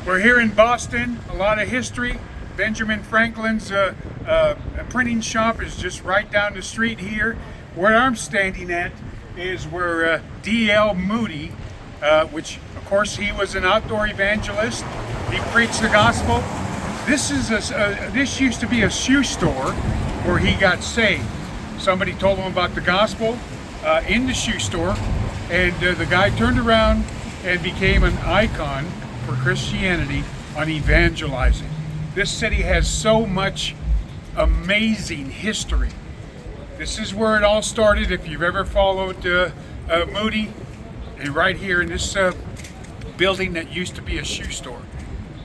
We're here in Boston, a lot of history. Benjamin Franklin's printing shop is just right down the street here. Where I'm standing at is where D.L. Moody, which of course he was an outdoor evangelist. He preached the gospel. This used to be a shoe store where he got saved. Somebody told him about the gospel in the shoe store, and the guy turned around and became an icon for Christianity on evangelizing. This city has so much amazing history. This is where it all started. If you've ever followed Moody, and right here in this building that used to be a shoe store.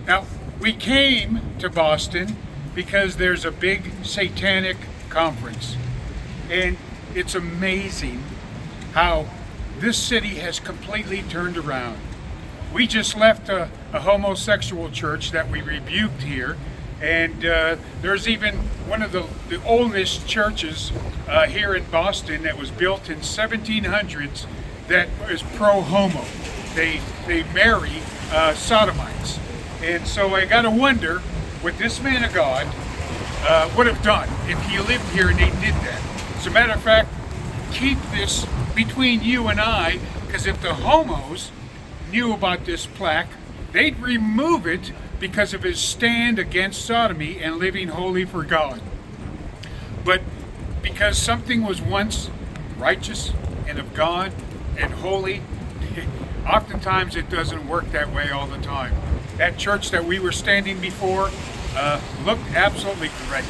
Now, we came to Boston because there's a big satanic conference, and it's amazing how this city has completely turned around. We just left a homosexual church that we rebuked here, and there's even one of the oldest churches here in Boston that was built in 1700s that is pro-homo. They marry sodomites. And so I gotta wonder what this man of God would have done if he lived here and they did that. As a matter of fact, keep this between you and I, because if the homos knew about this plaque, they'd remove it because of his stand against sodomy and living holy for God. But because something was once righteous and of God and holy, oftentimes it doesn't work that way all the time. That church that we were standing before looked absolutely great.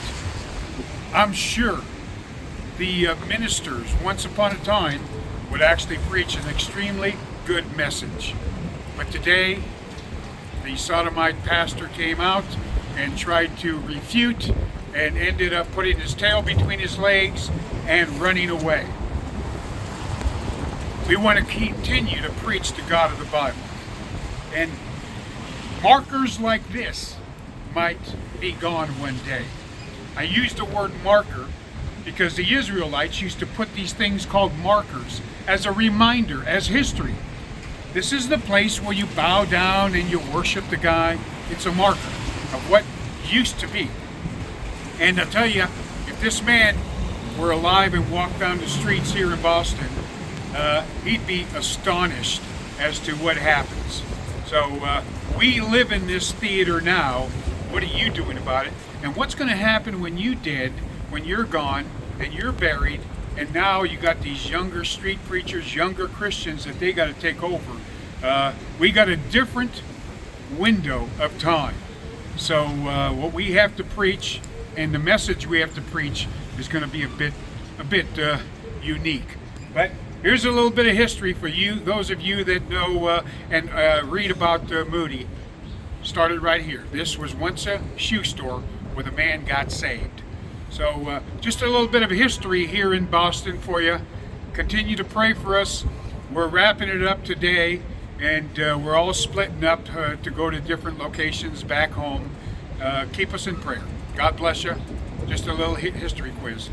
I'm sure the ministers once upon a time would actually preach an extremely good message. But today, the sodomite pastor came out and tried to refute and ended up putting his tail between his legs and running away. We want to continue to preach the God of the Bible. And markers like this might be gone one day. I use the word marker because the Israelites used to put these things called markers as a reminder, as history. This is the place where you bow down and you worship the guy. It's a marker of what used to be. And I'll tell you, if this man were alive and walked down the streets here in Boston, he'd be astonished as to what happens. So we live in this theater now. What are you doing about it? And what's going to happen when you dead, when you're gone and you're buried, and now you got these younger street preachers, younger Christians that they got to take over. We got a different window of time. So what we have to preach and the message we have to preach is going to be a bit unique. But here's a little bit of history for you, those of you that know and read about Moody. Started right here. This was once a shoe store where the man got saved. So just a little bit of history here in Boston for you. Continue to pray for us. We're wrapping it up today, and we're all splitting up to go to different locations back home. Keep us in prayer. God bless you. Just a little history quiz.